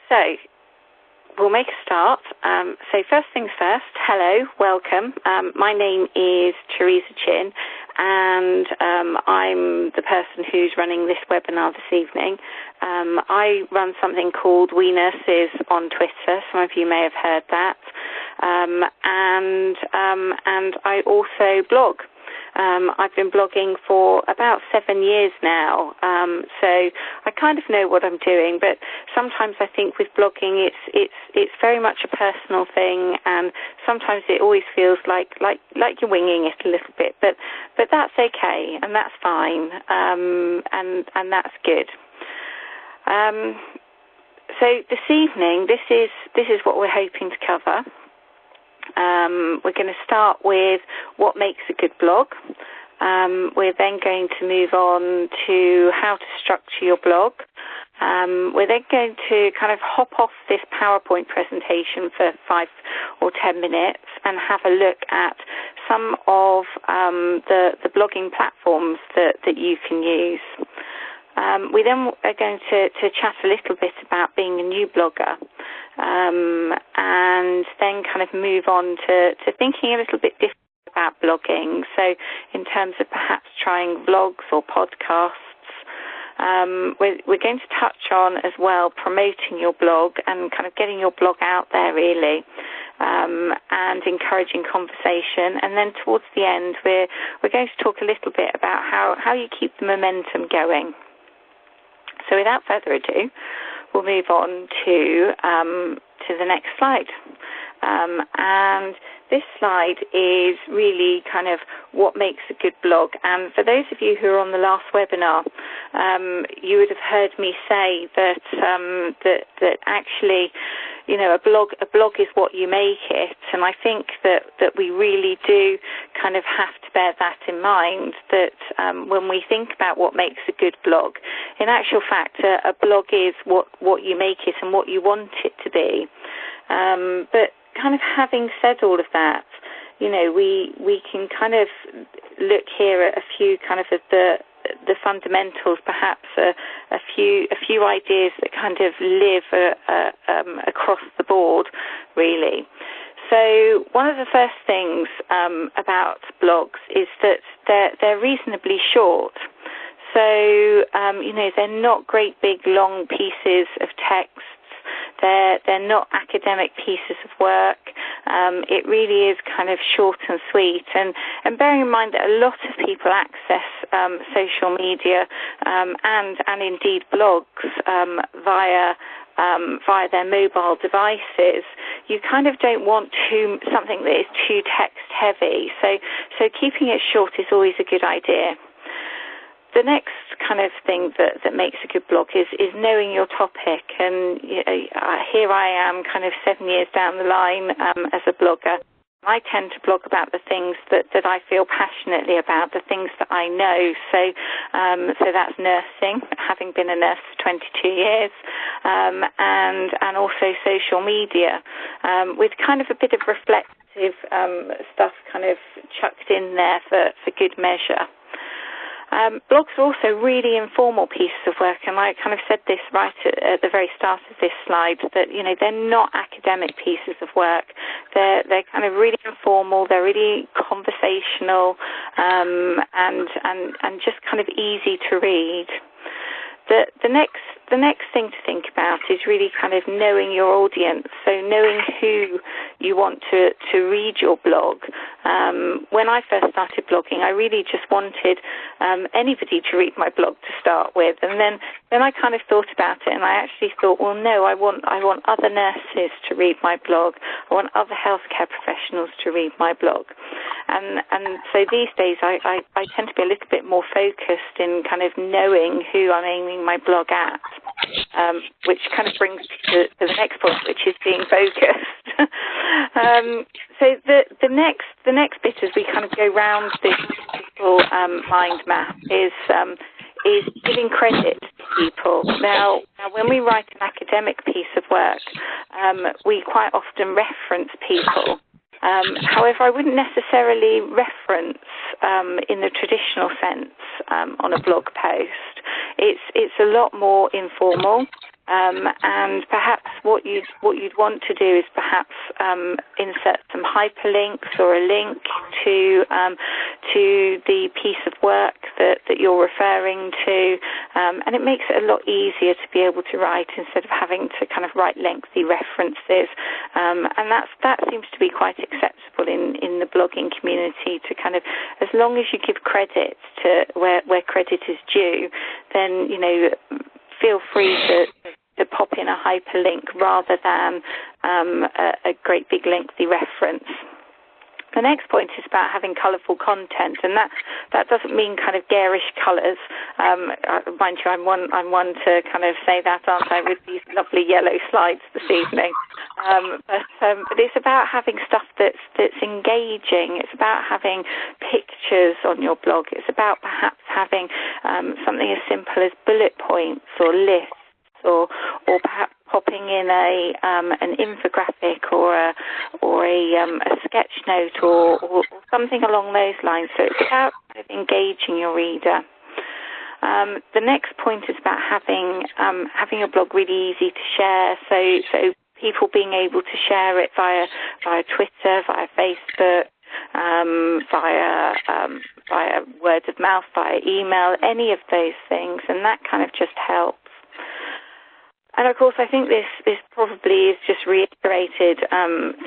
So we'll make a start. So first things first, hello, welcome. My name is Teresa Chin, and I'm the person who's running this webinar this evening. I run something called We Nurses on Twitter. Some of you may have heard that. And I also blog. I've been blogging for about 7 years now, so I kind of know what I'm doing. But sometimes I think with blogging, it's very much a personal thing, and sometimes it always feels like you're winging it a little bit. But that's okay, and that's fine, and that's good. So this evening, this is what we're hoping to cover. We're going to start with what makes a good blog. We're then going to move on to how to structure your blog. We're then going to kind of hop off this PowerPoint presentation for 5 or 10 minutes and have a look at some of the blogging platforms that you can use. We then are going to chat a little bit about being a new blogger, and then kind of move on to thinking a little bit different about blogging. So in terms of perhaps trying vlogs or podcasts, we're going to touch on as well promoting your blog and kind of getting your blog out there really, and encouraging conversation. And then towards the end, we're going to talk a little bit about how you keep the momentum going. So without further ado, we'll move on to the next slide. And this slide is really kind of what makes a good blog. And for those of you who are on the last webinar, you would have heard me say that that actually, you know, a blog is what you make it. And I think that we really do kind of have to bear that in mind, that when we think about what makes a good blog, in actual fact, a blog is what you make it and what you want it to be. But kind of having said all of that, you know, we can kind of look here at a few kind of the fundamentals, perhaps a few ideas that kind of live across the board, really. So one of the first things about blogs is that they're reasonably short. So, you know, they're not great big long pieces of text. They're not academic pieces of work. It really is kind of short and sweet. And bearing in mind that a lot of people access social media and indeed blogs via their mobile devices, you kind of don't want something that is too text heavy. So keeping it short is always a good idea. The next kind of thing that makes a good blog is knowing your topic. And you know, here I am kind of 7 years down the line as a blogger. I tend to blog about the things that I feel passionately about, the things that I know. So that's nursing, having been a nurse for 22 years, and also social media, with kind of a bit of reflective stuff kind of chucked in there for good measure. Blogs are also really informal pieces of work, and I kind of said this right at the very start of this slide, that, you know, they're not academic pieces of work. They're kind of really informal, they're really conversational, and just kind of easy to read. The next thing to think about is really kind of knowing your audience, so knowing who you want to read your blog. When I first started blogging, I really just wanted anybody to read my blog to start with, and then I kind of thought about it, and I actually thought, well, no, I want other nurses to read my blog. I want other healthcare professionals to read my blog, and so these days I tend to be a little bit more focused in kind of knowing who I'm aiming my blog at, which kind of brings to the next point, which is being focused. So the next bit as we kind of go round this little mind map is giving credit to people. Now, when we write an academic piece of work, we quite often reference people. However, I wouldn't necessarily reference in the traditional sense on a blog post. It's a lot more informal. And perhaps what you'd want to do is perhaps insert some hyperlinks or a link to the piece of work that you're referring to, and it makes it a lot easier to be able to write instead of having to kind of write lengthy references. And that seems to be quite acceptable in the blogging community, to kind of, as long as you give credit to where credit is due, then, you know, feel free to pop in a hyperlink rather than a great big lengthy reference. The next point is about having colourful content, and that doesn't mean kind of garish colours. Mind you, I'm one to kind of say that, aren't I, with these lovely yellow slides this evening. But it's about having stuff that's engaging. It's about having pictures on your blog. It's about perhaps having something as simple as bullet points or lists, or perhaps popping in an infographic or a sketch note or something along those lines. So it's about kind of engaging your reader. The next point is about having your blog really easy to share. So people being able to share it via Twitter, via Facebook, via word of mouth, via email, any of those things, and that kind of just helps. And of course, I think this probably is just reiterated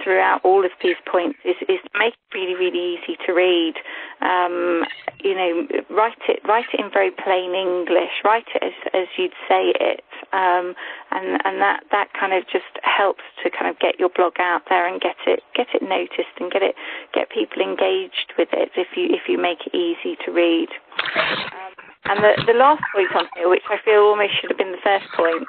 throughout all of these points, is to make it really, really easy to read. You know, write it in very plain English. Write it as you'd say it, and that kind of just helps to kind of get your blog out there and get it noticed and get people engaged with it if you make it easy to read. And the last point on here, which I feel almost should have been the first point,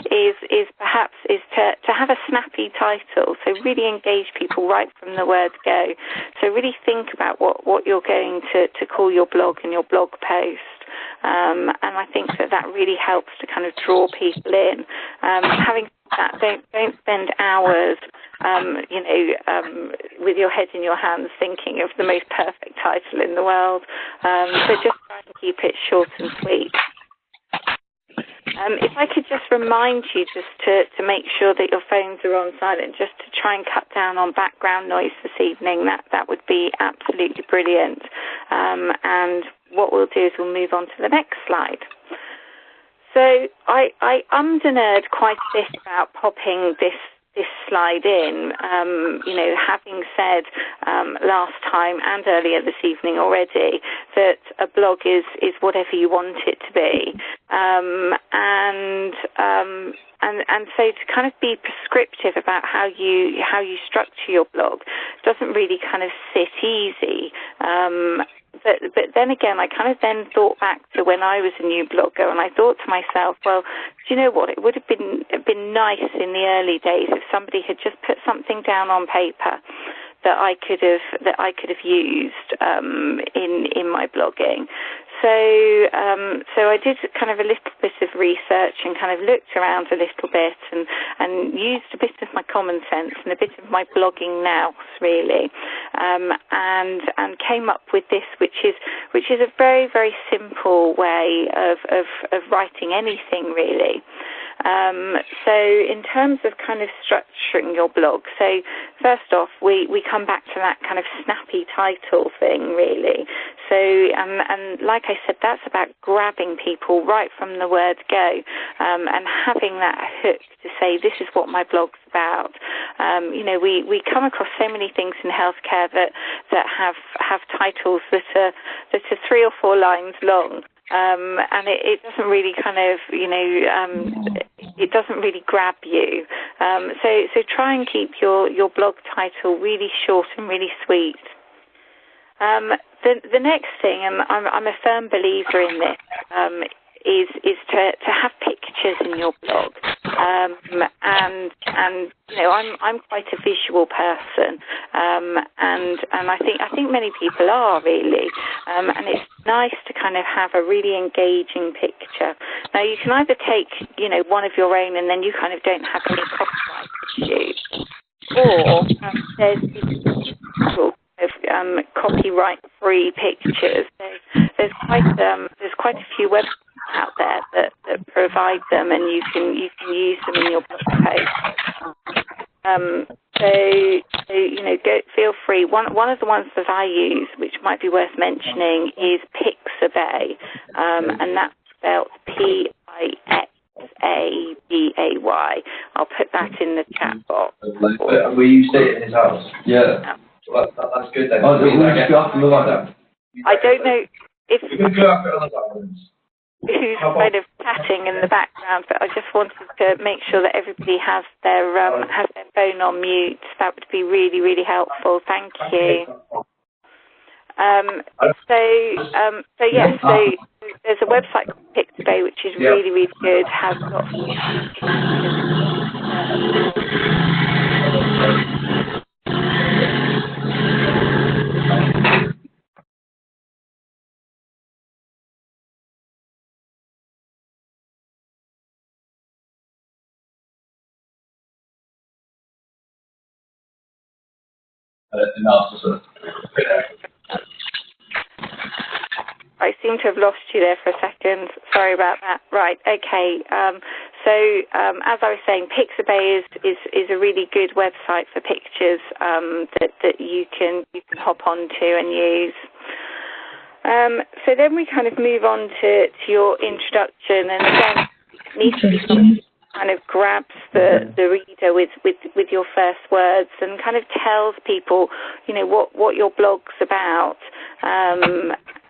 is perhaps to have a snappy title. So really engage people right from the word go. So really think about what you're going to call your blog and your blog post. And I think that really helps to kind of draw people in. Having that, don't spend hours, with your head in your hands thinking of the most perfect title in the world. So just try and keep it short and sweet. If I could just remind you just to make sure that your phones are on silent, just to try and cut down on background noise this evening, that would be absolutely brilliant. And what we'll do is we'll move on to the next slide. So I nerd quite a bit about popping this slide in, having said last time and earlier this evening already that a blog is whatever you want it to be, and so to kind of be prescriptive about how you structure your blog doesn't really kind of sit easy. But then again, I kind of then thought back to when I was a new blogger, and I thought to myself, well, do you know what? It would have been nice in the early days if somebody had just put something down on paper that I could have used in my blogging. So I did kind of a little bit of research and kind of looked around a little bit and used a bit of my common sense and a bit of my blogging nous, really, and came up with this, which is a very, very simple way of writing anything, really. So in terms of kind of structuring your blog, so first off, we come back to that kind of snappy title thing, really. So, and like I said, that's about grabbing people right from the word go, and having that hook to say, this is what my blog's about. We come across so many things in healthcare that have titles that are 3 or 4 lines long. And it doesn't really kind of, it doesn't really grab you. So try and keep your blog title really short and really sweet. The next thing, and I'm a firm believer in this, is to have pictures in your blog. And I'm quite a visual person, and I think many people are, really, and it's nice to kind of have a really engaging picture. Now, you can either take one of your own and then you kind of don't have any copyright issues, or there's copyright-free pictures. There's quite a few websites out there that provide them, and you can use them in your blog post. So you know, feel free. One of the ones that I use, which might be worth mentioning, is Pixabay, and that's spelled Pixabay. I'll put that in the chat box. We used it in his house. Yeah. Well, that's good then. I don't know if we can go after other documents. Who's kind of chatting in the background, but I just wanted to make sure that everybody has their phone on mute. That would be really, really helpful. Thank you. So yes, so there's a website called Pixabay, which is really, really good. Has lots of I seem to have lost you there for a second. Sorry about that. Right, okay. As I was saying, Pixabay is a really good website for pictures that you can hop onto and use. So then we kind of move on to your introduction, and again, neatly kind of grabs the reader with your first words and kind of tells people, you know, what your blog's about.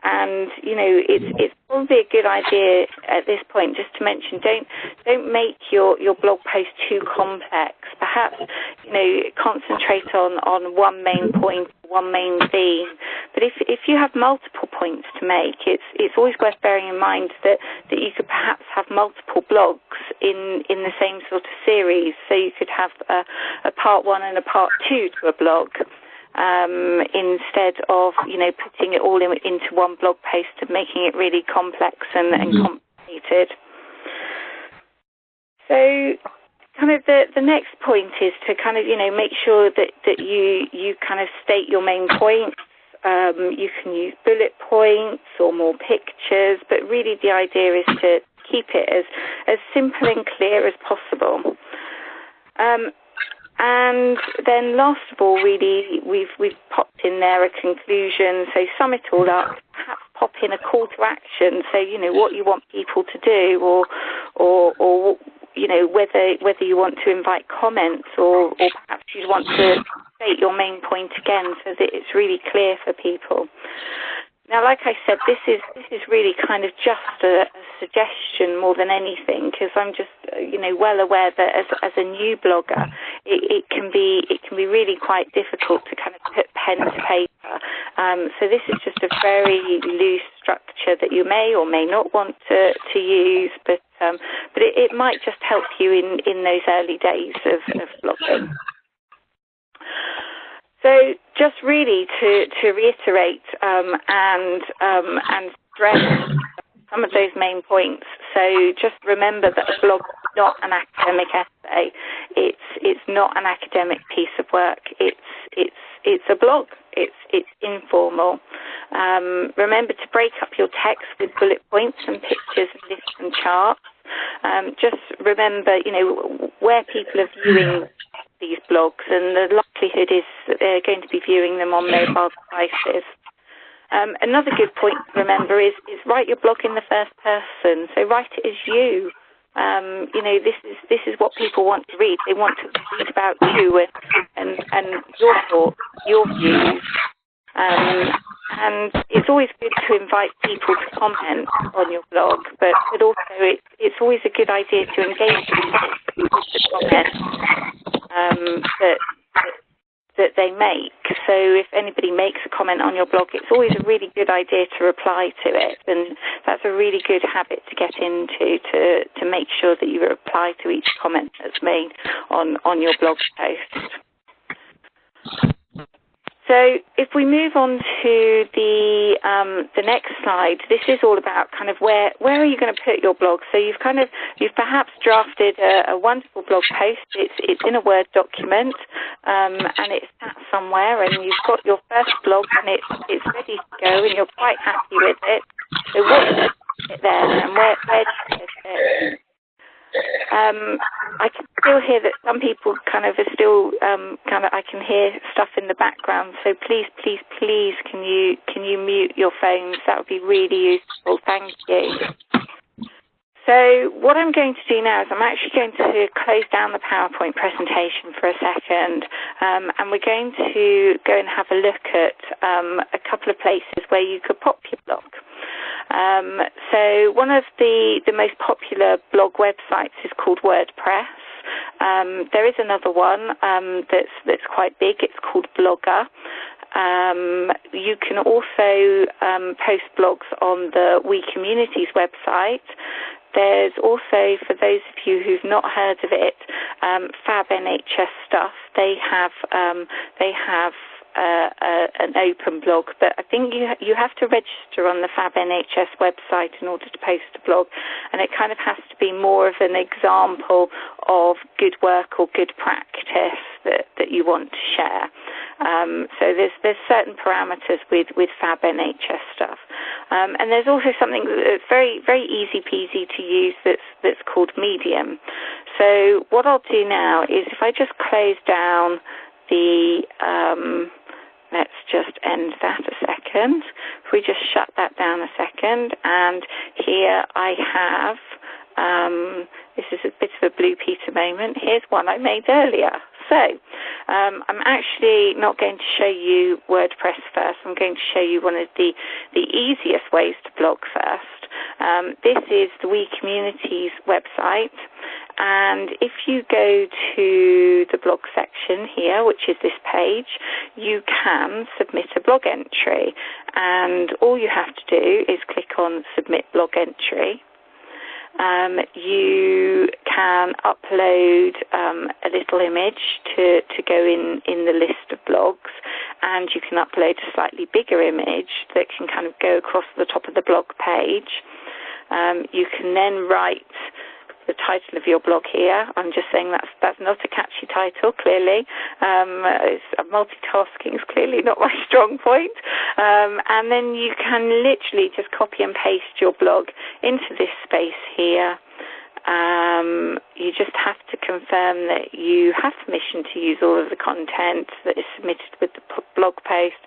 And you know, it's probably a good idea at this point just to mention, don't make your blog post too complex. Perhaps, you know, concentrate on one main point, one main theme. But if you have multiple points to make, it's always worth bearing in mind that you could perhaps have multiple blogs in the same sort of series. So you could have a part 1 and a part 2 to a blog. Instead of, you know, putting it all into one blog post and making it really complex and complicated. So kind of the next point is to kind of, you know, make sure that you kind of state your main points. You can use bullet points or more pictures, but really the idea is to keep it as simple and clear as possible. And then last of all, really, we've popped in there a conclusion. So sum it all up, perhaps pop in a call to action. So, you know, what you want people to do, or you know, whether you want to invite comments, or perhaps you want to state your main point again so that it's really clear for people. Now, like I said, this is really kind of just a suggestion more than anything, because I'm just, you know, well aware that as a new blogger, it can be really quite difficult to kind of put pen to paper. So this is just a very loose structure that you may or may not want to use, but it might just help you in those early days of blogging. So just really to reiterate and stress some of those main points. So just remember that a blog is not an academic essay. It's not an academic piece of work. It's a blog. It's informal. Remember to break up your text with bullet points and pictures and lists and charts. Just remember, you know, where people are viewing these blogs, and the likelihood is that they're going to be viewing them on mobile devices. Another good point to remember is write your blog in the first person. So write it as you. You know, this is what people want to read. They want to read about you and your thoughts, your views. And it's always good to invite people to comment on your blog, but also it's always a good idea to engage with the comments that they make. So if anybody makes a comment on your blog, it's always a really good idea to reply to it, and that's a really good habit to get into, to make sure that you reply to each comment that's made on your blog post. So if we move on to the next slide, this is all about kind of where are you going to put your blog. So you've perhaps drafted a wonderful blog post. It's in a Word document, and it's sat somewhere, and you've got your first blog, and it's ready to go, and you're quite happy with it. So what is it there, and where do you put it? I can still hear that some people kind of are still I can hear stuff in the background. So please, can you mute your phones? That would be really useful. Thank you. So what I'm going to do now is I'm actually going to close down the PowerPoint presentation for a second, and we're going to go and have a look at a couple of places where you could pop your blog. So one of the most popular blog websites is called WordPress. There is another one that's quite big. It's called Blogger. You can also post blogs on the Wii Communities website. There's also, for those of you who've not heard of it, Fab NHS Stuff. They have an open blog, but I think you have to register on the Fab NHS website in order to post a blog, and it kind of has to be more of an example of good work or good practice that you want to share. So there's certain parameters with Fab NHS Stuff, and there's also something that's very, very easy peasy to use that's called Medium. So what I'll do now is if I just close down the let's just end that a second. If we just shut that down a second, and here I have, this is a bit of a Blue Peter moment. Here's one I made earlier. So I'm actually not going to show you WordPress first. I'm going to show you one of the easiest ways to blog first. This is the Wii Communities website. And if you go to the blog section here, which is this page, you can submit a blog entry. And all you have to do is click on Submit Blog Entry. You can upload a little image to go in the list of blogs, and you can upload a slightly bigger image that can kind of go across the top of the blog page. You can then write the title of your blog here. I'm just saying that's not a catchy title, clearly. Multitasking is clearly not my strong point. And then you can literally just copy and paste your blog into this space here. You just have to confirm that you have permission to use all of the content that is submitted with the blog post,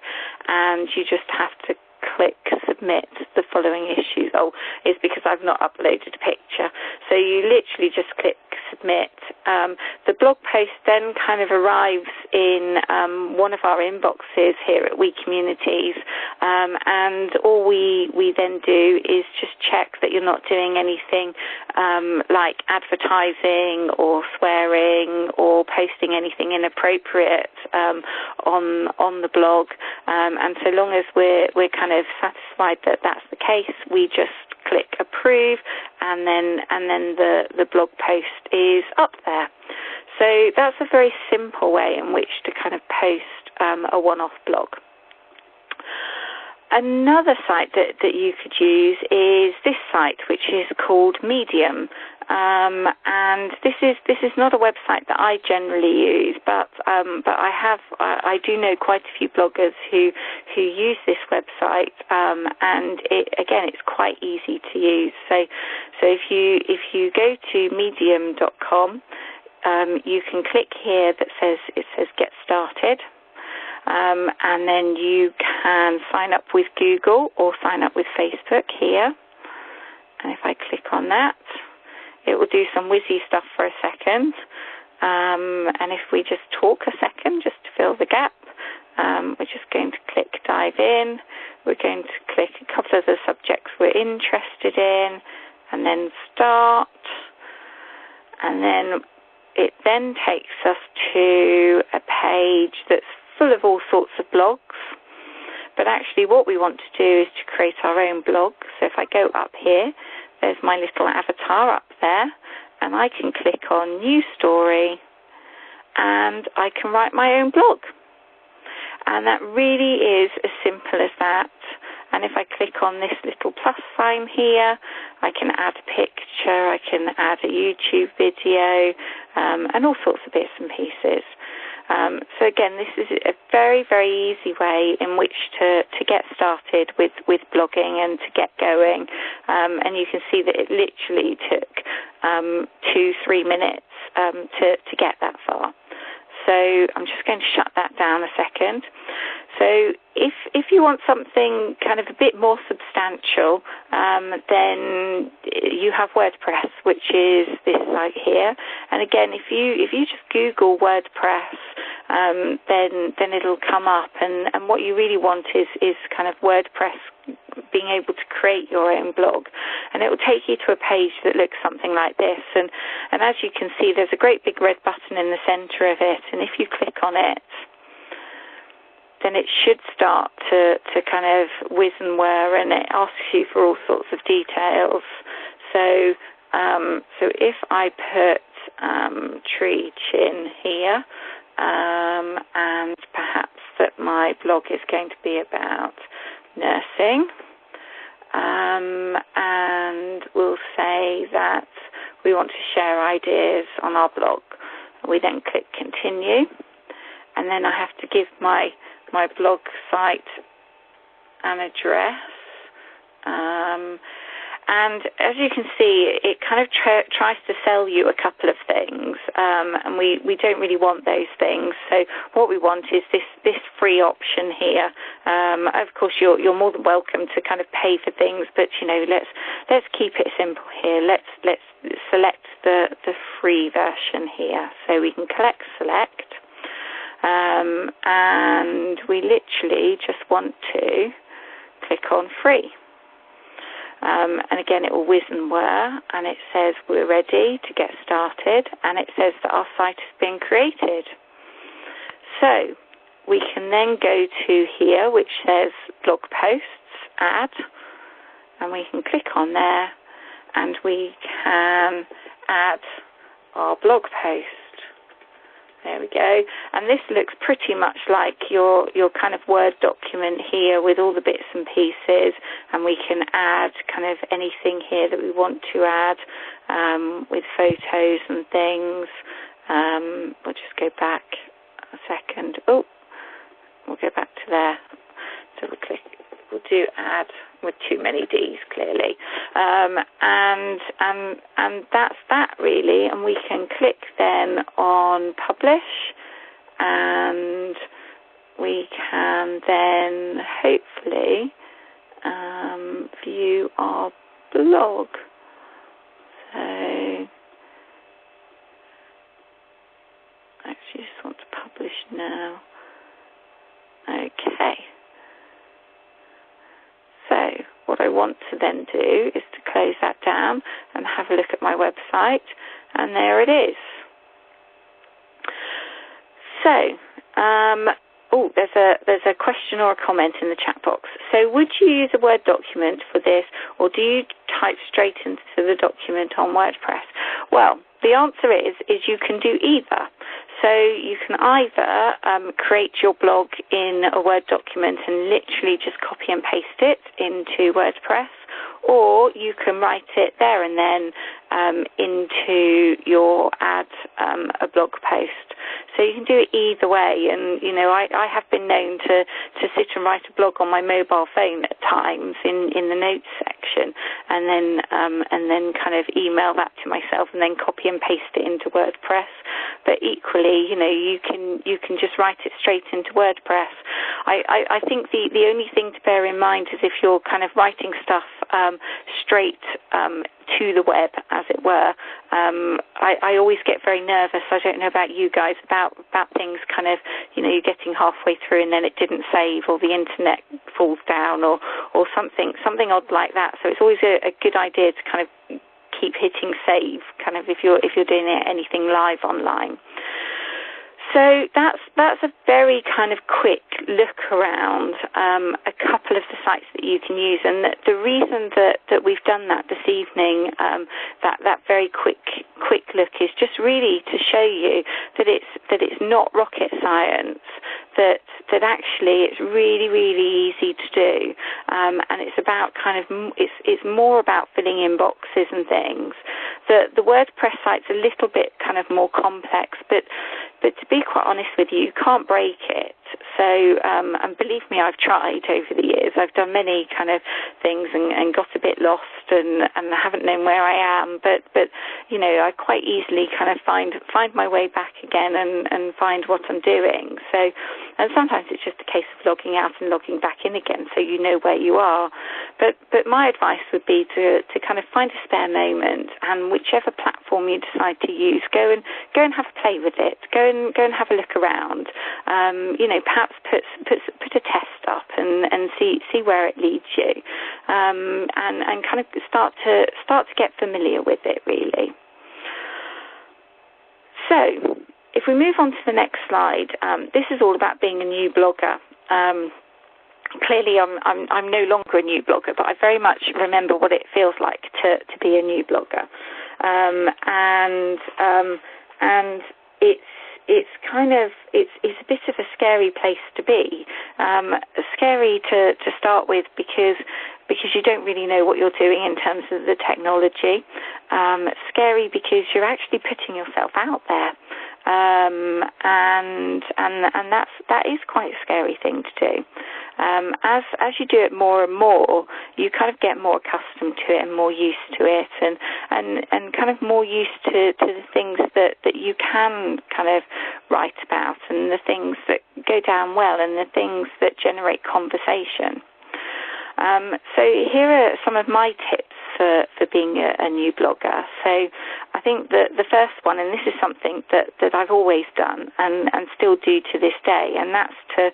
and you just have to click Submit the following issues. Oh, it's because I've not uploaded a picture. So you literally just click Submit. The blog post then kind of arrives in one of our inboxes here at Wii Communities, and all we then do is just check that you're not doing anything like advertising or swearing or posting anything inappropriate on the blog, and so long as we're kind of satisfied that that's the case, we just click Approve, and then the blog post is up there. So that's a very simple way in which to kind of post a one-off blog. Another site that you could use is this site, which is called Medium. And this is not a website that I generally use, but I do know quite a few bloggers who use this website, and it's quite easy to use. So if you go to medium.com, you can click here that says Get Started. And then you can sign up with Google or sign up with Facebook here. And if I click on that, it will do some whizzy stuff for a second. And if we just talk a second, just to fill the gap, we're just going to click Dive In. We're going to click a couple of the subjects we're interested in, and then Start. And then it then takes us to a page that's full of all sorts of blogs, but actually what we want to do is to create our own blog. So if I go up here, there's my little avatar up there, and I can click on New Story, and I can write my own blog. And that really is as simple as that. And if I click on this little plus sign here, I can add a picture, I can add a YouTube video, and all sorts of bits and pieces. So again, this is a very, very easy way in which to get started with blogging and to get going. And you can see that it literally took 2-3 minutes to get that far. So I'm just going to shut that down a second. So if you want something kind of a bit more substantial, then you have WordPress, which is this site here. And again, if you just Google WordPress, then it'll come up. And what you really want is kind of WordPress being able to create your own blog, and it will take you to a page that looks something like this. And as you can see, there's a great big red button in the center of it, and if you click on it, then it should start to kind of whiz and whir, and it asks you for all sorts of details. So if I put tree chin here, and perhaps that my blog is going to be about nursing, and we'll say that we want to share ideas on our blog. We then click continue, and then I have to give my blog site an address, and as you can see, it kind of tries to sell you a couple of things, and we don't really want those things. So what we want is this free option here. Of course, you're more than welcome to kind of pay for things, but let's keep it simple here. Let's select the free version here. So we can select, and we literally just want to click on free. And again, it will whiz and whir, and it says we're ready to get started, and it says that our site has been created. So we can then go to here, which says blog posts, add, and we can click on there, and we can add our blog post. There we go. And this looks pretty much like your kind of Word document here with all the bits and pieces, and we can add kind of anything here that we want to add with photos and things. We'll just go back a second. Oh, we'll go back to there. So we'll do add with too many D's, clearly. And that's that, really. And we can click then on publish, and we can then hopefully view our blog. So I actually just want to publish now. Okay. So what I want to then do is to close that down and have a look at my website, and there it is. So, there's a question or a comment in the chat box. So would you use a Word document for this, or do you type straight into the document on WordPress? Well, the answer is you can do either. So you can either create your blog in a Word document and literally just copy and paste it into WordPress, or you can write it there and then into your add a blog post. So you can do it either way, and I have been known to sit and write a blog on my mobile phone at times in the notes section, and then kind of email that to myself and then copy and paste it into WordPress. But equally, you can just write it straight into WordPress. I think the only thing to bear in mind is if you're kind of writing stuff straight to the web, as it were. I always get very nervous. I don't know about you guys, about things kind of, you're getting halfway through and then it didn't save, or the internet falls down, or something odd like that. So it's always a good idea to kind of keep hitting save, kind of if you're doing anything live online. So that's a very kind of quick look around a couple of the sites that you can use, and the reason that we've done that this evening, that very quick look, is just really to show you that it's not rocket science, that actually it's really, really easy to do, and it's about it's more about filling in boxes and things. The WordPress site's a little bit kind of more complex, but to be quite honest with you, you can't break it. So, and believe me, I've tried over the years. I've done many kind of things and got a bit lost and haven't known where I am. But you know, I quite easily kind of find my way back again and find what I'm doing. So, and sometimes it's just a case of logging out and logging back in again, so you know where you are. But my advice would be to kind of find a spare moment, and whichever platform you decide to use, go and have a play with it. Go and have a look around. You know, perhaps put a test up and see where it leads you, and kind of start to get familiar with it, really. So, if we move on to the next slide, this is all about being a new blogger. Clearly, I'm no longer a new blogger, but I very much remember what it feels like to be a new blogger, and it's kind of it's a bit of a scary place to be. Scary to start with because you don't really know what you're doing in terms of the technology. Scary because you're actually putting yourself out there. And that is quite a scary thing to do. As you do it more and more, you kind of get more accustomed to it and more used to it, and kind of more used to the things that you can kind of write about, and the things that go down well, and the things that generate conversation. So here are some of my tips for being a new blogger. So I think that the first one, and this is something that I've always done and still do to this day, and that's to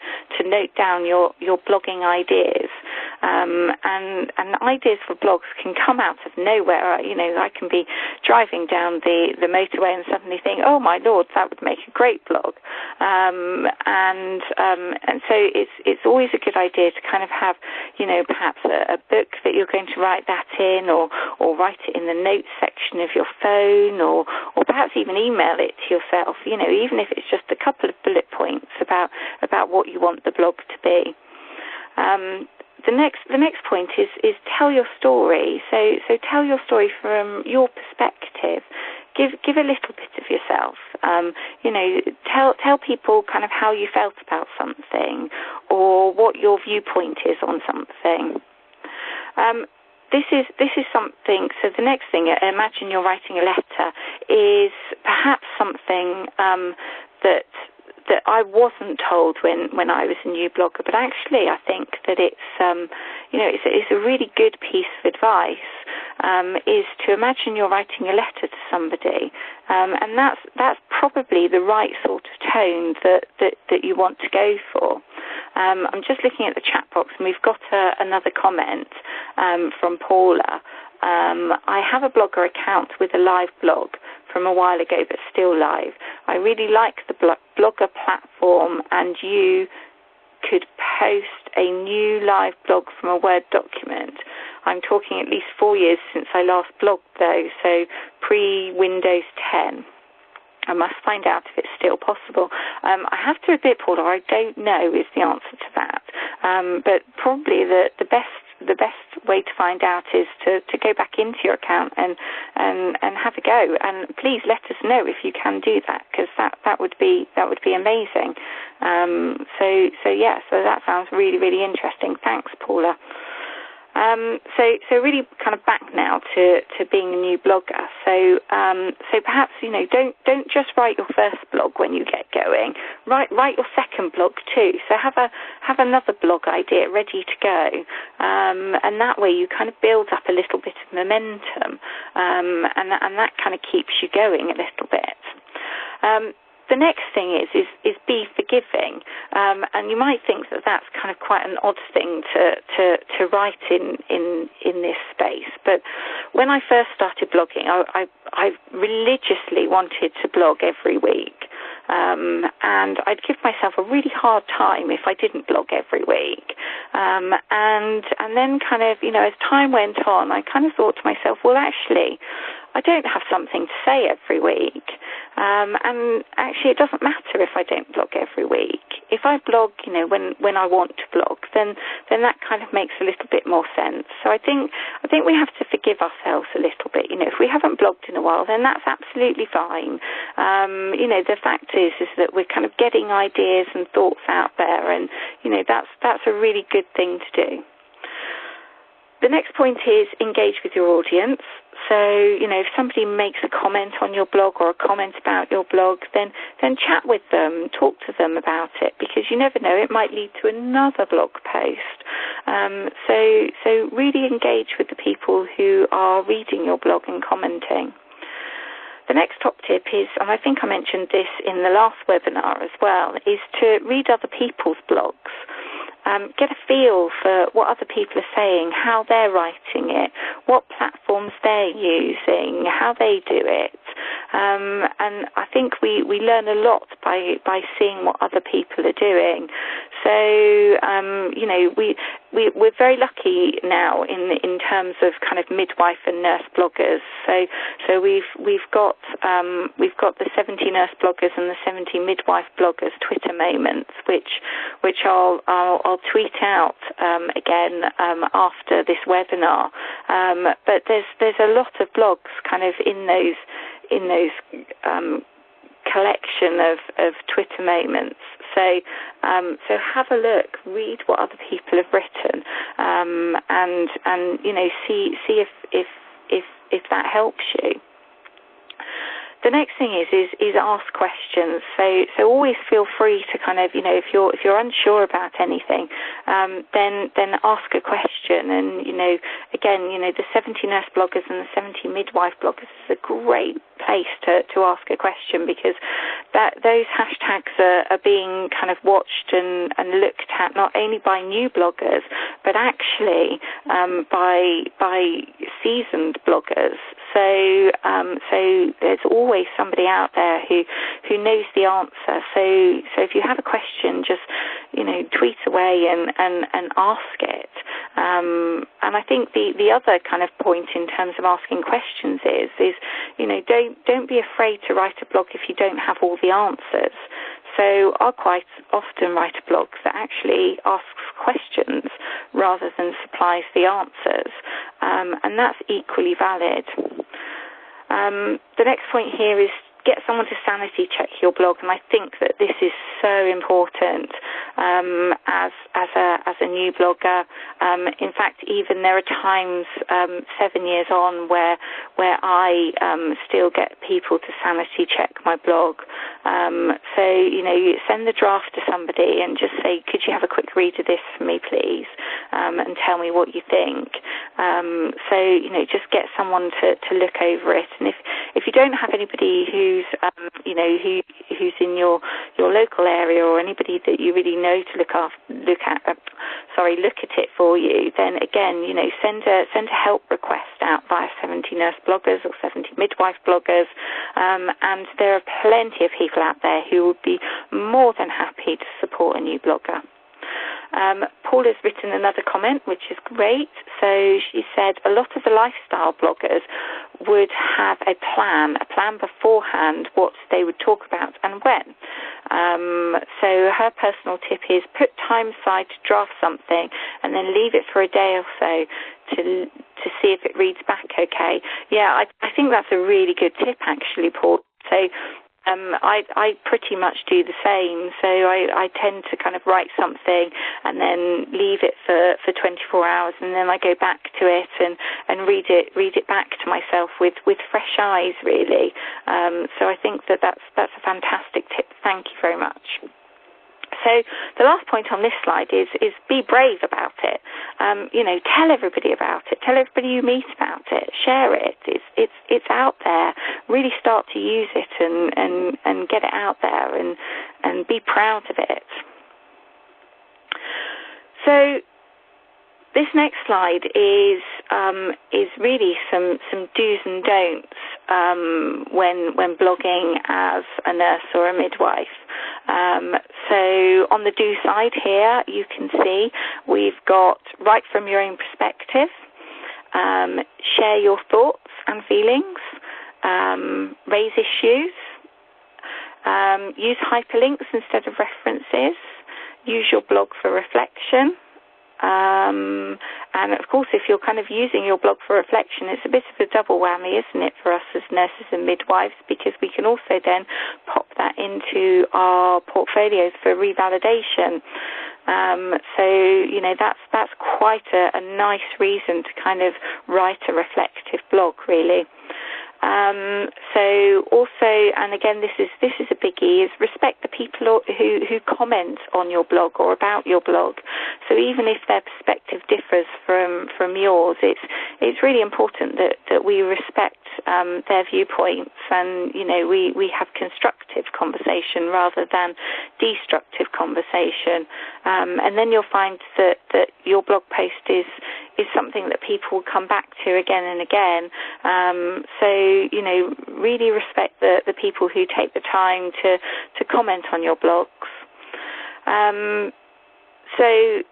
note down your blogging ideas. And ideas for blogs can come out of nowhere. You know, I can be driving down the motorway and suddenly think, oh my Lord, that would make a great blog. And so it's always a good idea to kind of have, you know, perhaps a book that you're going to write that in, or write it in the notes section of your phone, or perhaps even email it to yourself, you know, even if it's just a couple of bullet points about what you want the blog to be. The next point is tell your story. So tell your story from your perspective. Give a little bit of yourself. You know, tell people kind of how you felt about something, or what your viewpoint is on something. This is something. So the next thing, imagine you're writing a letter, is perhaps something that I wasn't told when I was a new blogger, but actually I think that it's you know, it's a really good piece of advice. Is to imagine you're writing a letter to somebody, and that's probably the right sort of tone that you want to go for. I'm just looking at the chat box, and we've got another comment from Paula. I have a Blogger account with a live blog from a while ago, but still live. I really like the Blogger platform, and you could post a new live blog from a Word document. I'm talking at least 4 years since I last blogged, though, so pre-Windows 10. I must find out if it's still possible. I have to admit, Paula, I don't know is the answer to that. But probably the best way to find out is to go back into your account and have a go. And please let us know if you can do that, because that would be amazing. So that sounds really, really interesting. Thanks, Paula. So really kind of back now to being a new blogger. So perhaps, you know, don't just write your first blog when you get going. Write your second blog too. So have another blog idea ready to go, and that way you kind of build up a little bit of momentum, and that kind of keeps you going a little bit. The next thing is be forgiving, and you might think that that's kind of quite an odd thing to write in this space. But when I first started blogging, I religiously wanted to blog every week, and I'd give myself a really hard time if I didn't blog every week. And then kind of, you know, as time went on, I kind of thought to myself, well, actually, I don't have something to say every week. And actually, it doesn't matter if I don't blog every week. If I blog, when I want to blog, then that kind of makes a little bit more sense. So I think we have to forgive ourselves a little bit. If we haven't blogged in a while, then that's absolutely fine. The fact is that we're kind of getting ideas and thoughts out there, and that's a really good thing to do. The next point is engage with your audience. So, if somebody makes a comment on your blog or a comment about your blog, then chat with them, talk to them about it, because you never know, it might lead to another blog post. So really engage with the people who are reading your blog and commenting. The next top tip is, and I think I mentioned this in the last webinar as well, is to read other people's blogs. Get a feel for what other people are saying, how they're writing it, what platforms they're using, how they do it. And I think we learn a lot by seeing what other people are doing. So, we're very lucky now in terms of kind of midwife and nurse bloggers. So we've got the 70 nurse bloggers and the 70 midwife bloggers Twitter moments, which I'll tweet out again after this webinar. But there's a lot of blogs kind of in those collection of Twitter moments. So have a look, read what other people have written, and see if that helps you. The next thing is ask questions. So always feel free to kind of, if you're unsure about anything, then ask a question. And again, the 70 nurse bloggers and the 70 midwife bloggers is a great place to ask a question, because those hashtags are being kind of watched and looked at not only by new bloggers but actually by seasoned bloggers. So there's always somebody out there who knows the answer. So if you have a question, just tweet away and ask it. And I think the other kind of point in terms of asking questions is don't be afraid to write a blog if you don't have all the answers. So I'll quite often write a blog that actually asks questions rather than supplies the answers, and that's equally valid. The next point here is get someone to sanity check your blog, and I think that this is so important as a new blogger. In fact, even there are times 7 years on where I still get people to sanity check my blog. So you send the draft to somebody and just say, could you have a quick read of this for me, please, and tell me what you think. So just get someone to look over it, and if you don't have anybody who's in your local area, or anybody that you really know to look at it for you, then again, send a help request out via 70 nurse bloggers or 70 midwife bloggers, and there are plenty of people out there who would be more than happy to support a new blogger. Paul has written another comment, which is great. So she said a lot of the lifestyle bloggers would have a plan beforehand what they would talk about and when. So her personal tip is put time aside to draft something and then leave it for a day or so to see if it reads back okay. Yeah, I think that's a really good tip, actually, Paul. So I pretty much do the same. So I tend to kind of write something and then leave it for 24 hours, and then I go back to it and read it back to myself with fresh eyes, really. So I think that's a fantastic tip. Thank you very much. So the last point on this slide is be brave about it. Tell everybody about it. Tell everybody you meet about it. Share it. It's out there. Really start to use it and get it out there and be proud of it. So this next slide is really some do's and don'ts when blogging as a nurse or a midwife. So on the do side here, you can see we've got write from your own perspective, share your thoughts and feelings, raise issues, use hyperlinks instead of references, use your blog for reflection. And of course, if you're kind of using your blog for reflection, it's a bit of a double whammy, isn't it, for us as nurses and midwives, because we can also then pop that into our portfolios for revalidation. So, you know, that's quite a nice reason to kind of write a reflective blog, really. So also, and again, this is a biggie, is respect the people who comment on your blog or about your blog. So even if their perspective differs from yours, it's really important that we respect their viewpoints, and you know, we have constructive conversation rather than destructive conversation, and then you'll find that your blog post is something that people will come back to again and again. So, you know, really respect the people who take the time to comment on your blogs. So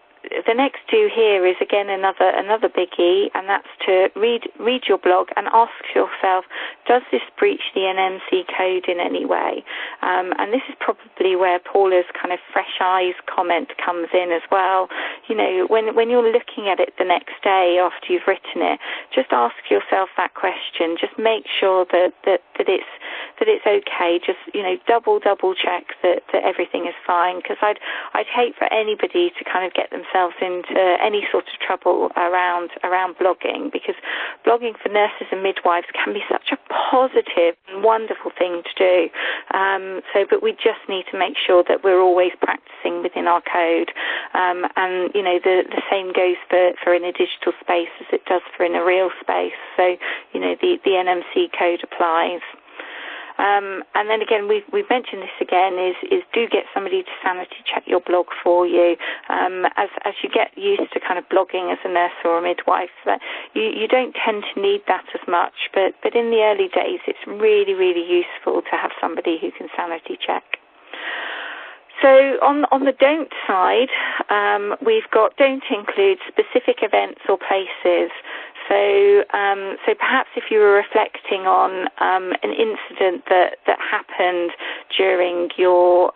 the next two here is again another biggie, and that's to read your blog and ask yourself, does this breach the NMC code in any way? And this is probably where Paula's kind of fresh eyes comment comes in as well. You know, when you're looking at it the next day after you've written it, just ask yourself that question. Just make sure that it's okay. Just, you know, double check that everything is fine, because I'd hate for anybody to kind of get themselves into any sort of trouble around blogging, because blogging for nurses and midwives can be such a positive and wonderful thing to do. But we just need to make sure that we're always practicing within our code, and you know, the same goes for in a digital space as it does for in a real space. So, you know, the NMC code applies. And then again, we've mentioned this again, is do get somebody to sanity check your blog for you. As you get used to kind of blogging as a nurse or a midwife, that you don't tend to need that as much, but in the early days, it's really, really useful to have somebody who can sanity check. So on the don't side, we've got don't include specific events or places. So perhaps if you were reflecting on an incident that happened during your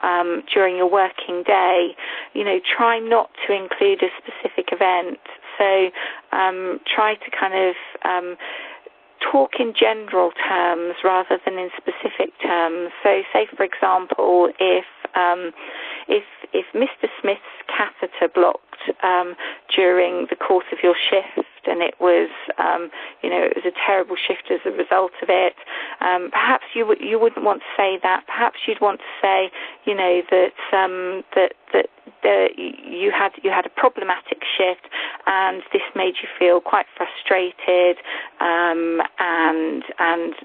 working day, you know, try not to include a specific event. So try to kind of talk in general terms rather than in specific terms. So say, for example, if Mr. Smith's catheter blocked during the course of your shift, and it was, you know, it was a terrible shift as a result of it. Perhaps you wouldn't want to say that. Perhaps you'd want to say, you know, that you had a problematic shift, and this made you feel quite frustrated and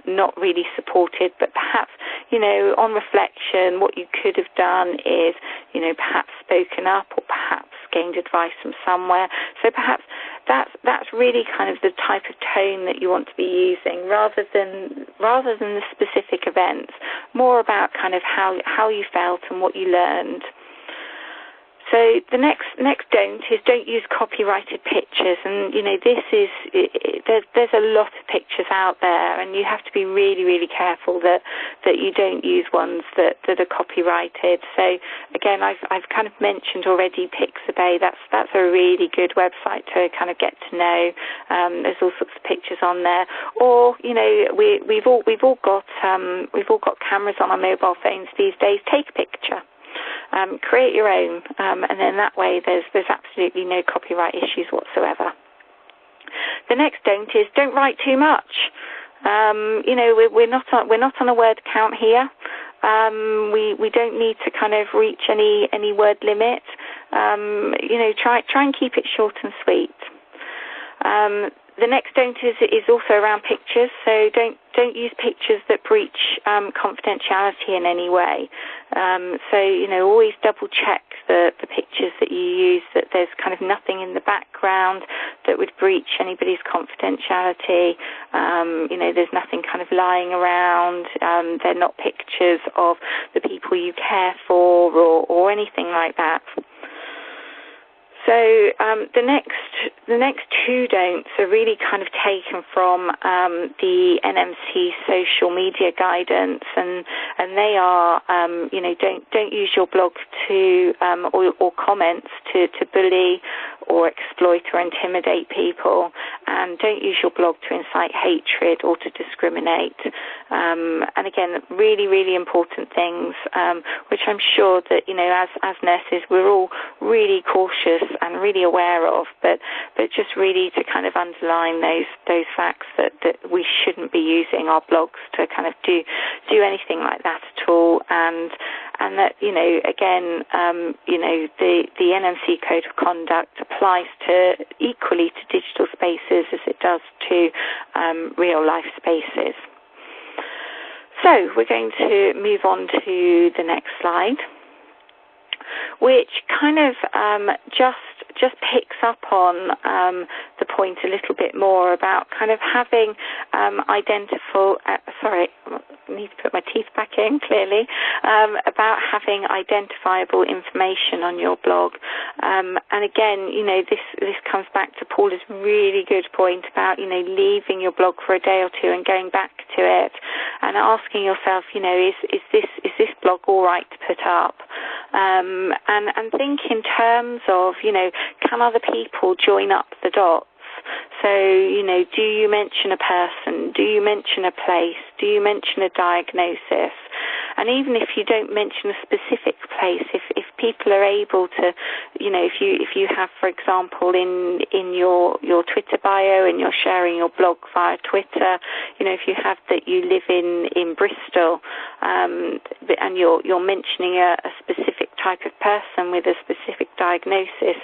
not really supported. But perhaps, you know, on reflection, what you could have done is, you know, perhaps spoken up, or perhaps gained advice from somewhere. So perhaps that's really kind of the type of tone that you want to be using, rather than the specific events. More about kind of how you felt and what you learned. So the next don't is don't use copyrighted pictures, and you know, this is there's a lot of pictures out there, and you have to be really, really careful that you don't use ones that are copyrighted. So again, I've kind of mentioned already Pixabay. That's a really good website to kind of get to know. There's all sorts of pictures on there, or you know, we've all got cameras on our mobile phones these days. Take a picture. Create your own, and then that way there's absolutely no copyright issues whatsoever. The next don't is don't write too much. You know, we're not on a word count here. We don't need to kind of reach any word limit. You know, try and keep it short and sweet. The next don't is also around pictures, so don't use pictures that breach confidentiality in any way. So, you know, always double check the pictures that you use, that there's kind of nothing in the background that would breach anybody's confidentiality. You know, there's nothing kind of lying around. They're not pictures of the people you care for or anything like that. So the next two don'ts are really kind of taken from the NMC social media guidance, and they are don't use your blog to or comments to bully or exploit or intimidate people, and don't use your blog to incite hatred or to discriminate. And again, really, really important things, which I'm sure that, as nurses, we're all really cautious and really aware of, but just really to kind of underline those facts that we shouldn't be using our blogs to kind of do anything like that at all, and that, again, the NMC Code of Conduct applies equally to digital spaces as it does to real life spaces. So we're going to move on to the next slide, which kind of just picks up on the point a little bit more about kind of having sorry, I need to put my teeth back in clearly, about having identifiable information on your blog. And again, this comes back to Paula's really good point about, leaving your blog for a day or two and going back to it and asking yourself, is this blog all right to put up? And think in terms of, can other people join up the dots? So, do you mention a person? Do you mention a place? Do you mention a diagnosis? And even if you don't mention a specific place, if people are able to, if you have, for example, in your Twitter bio and you're sharing your blog via Twitter, if you have that you live in Bristol, and you're mentioning a specific type of person with a specific diagnosis,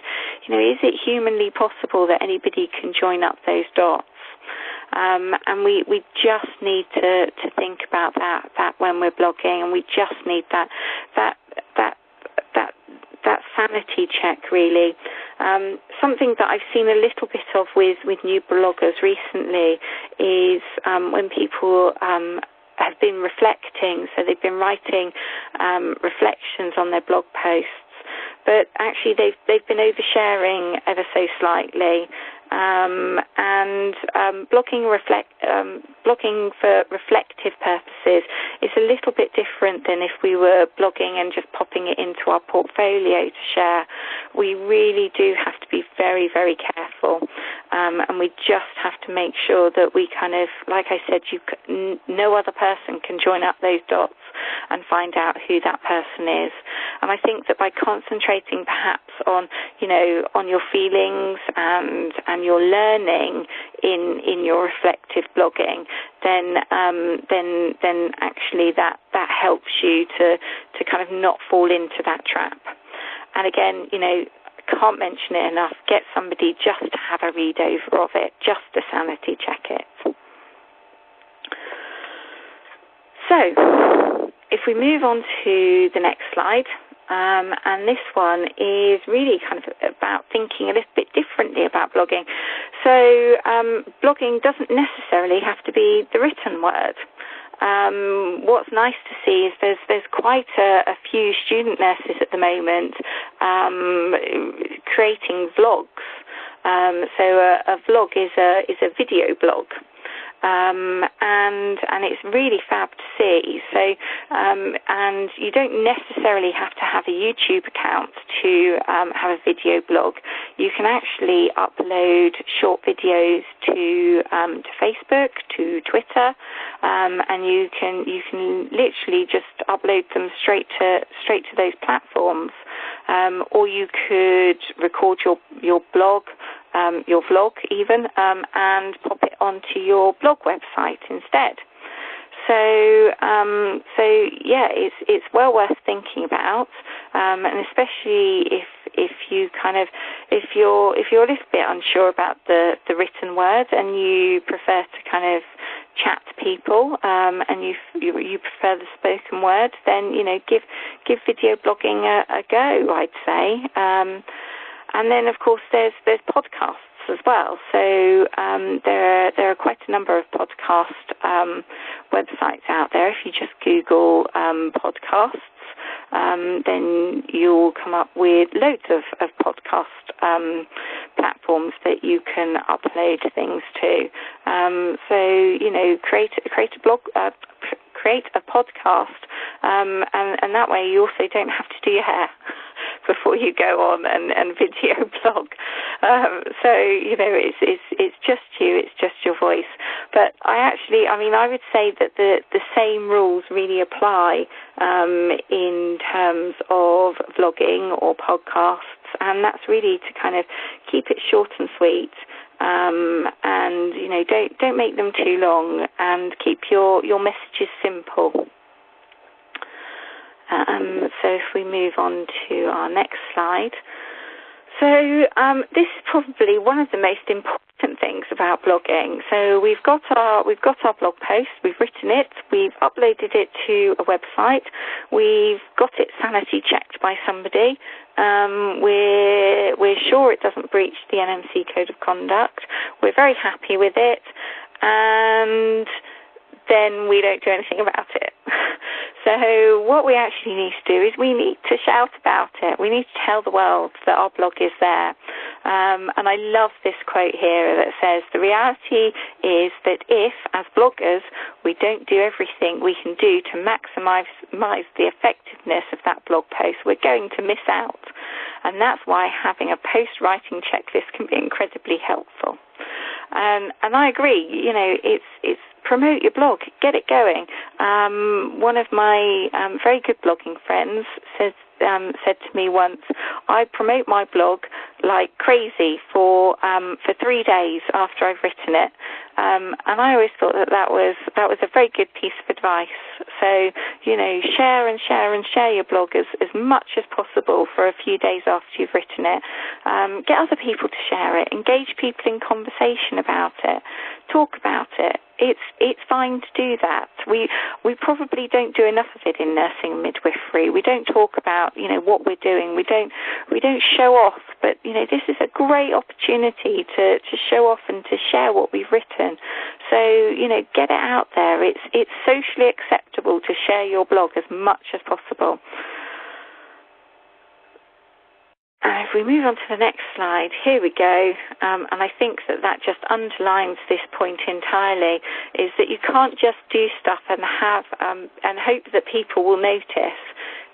is it humanly possible that anybody can join up those dots? And we just need to think about that when we're blogging, and we just need that sanity check, really. Something that I've seen a little bit of with new bloggers recently is when people have been reflecting, so they've been writing reflections on their blog posts, but actually they've been oversharing ever so slightly. And blogging for reflective purposes is a little bit different than if we were blogging and just popping it into our portfolio to share. We really do have to be very, very careful, and we just have to make sure that we kind of, like I said, no other person can join up those dots and find out who that person is. And I think that by concentrating perhaps on your feelings and your learning in your reflective blogging, then actually that helps you to kind of not fall into that trap. And again, can't mention it enough, get somebody just to have a read over of it, just to sanity check it. So if we move on to the next slide, and this one is really kind of about thinking a little bit differently about blogging. So blogging doesn't necessarily have to be the written word. What's nice to see is there's quite a few student nurses at the moment creating vlogs. So a vlog is a video blog. And it's really fab to see. So, and you don't necessarily have to have a YouTube account to have a video blog. You can actually upload short videos to Facebook, to Twitter, and you can literally just upload them straight to those platforms. Or you could record your blog, your vlog even, and pop it onto your blog website instead. So yeah, it's well worth thinking about, and especially if you're a little bit unsure about the written word and you prefer to kind of chat to people, and you prefer the spoken word, then give video blogging a go, I'd say. And then of course there's podcasts as well. So there are quite a number of podcast websites out there. If you just Google podcasts, then you'll come up with loads of podcast platforms that you can upload things to. So, create a blog, create a podcast, and that way you also don't have to do your hair before you go on and video blog. It's just you, it's just your voice. But I would say that the same rules really apply in terms of vlogging or podcasts, and that's really to kind of keep it short and sweet. And don't make them too long, and keep your messages simple. So if we move on to our next slide. So this is probably one of the most important things about blogging. So we've got our blog post, we've written it, we've uploaded it to a website, we've got it sanity checked by somebody. We're sure it doesn't breach the NMC Code of Conduct. We're very happy with it, and then we don't do anything about it. So what we actually need to do is we need to shout about it. We need to tell the world that our blog is there. And I love this quote here that says, the reality is that if, as bloggers, we don't do everything we can do to maximise the effectiveness of that blog post, we're going to miss out. And that's why having a post-writing checklist can be incredibly helpful. And I agree, it's promote your blog, get it going. One of my very good blogging friends said to me once, I promote my blog like crazy for 3 days after I've written it. And I always thought that was a very good piece of advice. So, share your blog as much as possible for a few days after you've written it. Get other people to share it. Engage people in conversation about it. Talk about it. It's fine to do that. We probably don't do enough of it in nursing and midwifery. We don't talk about what we're doing. We don't show off. But this is a great opportunity to show off and to share what we've written. So get it out there. It's socially acceptable to share your blog as much as possible. If we move on to the next slide, here we go, and I think that just underlines this point entirely, is that you can't just do stuff and have and hope that people will notice.